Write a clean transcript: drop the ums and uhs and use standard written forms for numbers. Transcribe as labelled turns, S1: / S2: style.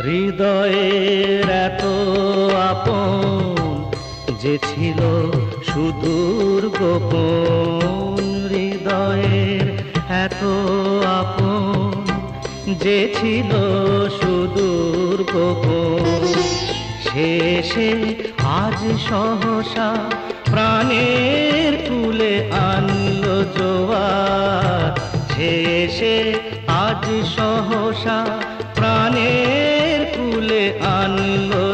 S1: হৃদয়ের এত আপন যে ছিল সুদূর গোপন, হৃদয়ের এত আপন যে ছিল সুদূর গোপন, শেষে আজ সহসা প্রাণের কুলে আনলো জোয়ার, শেষে আজ সহসা প্রাণের কুলে আনলো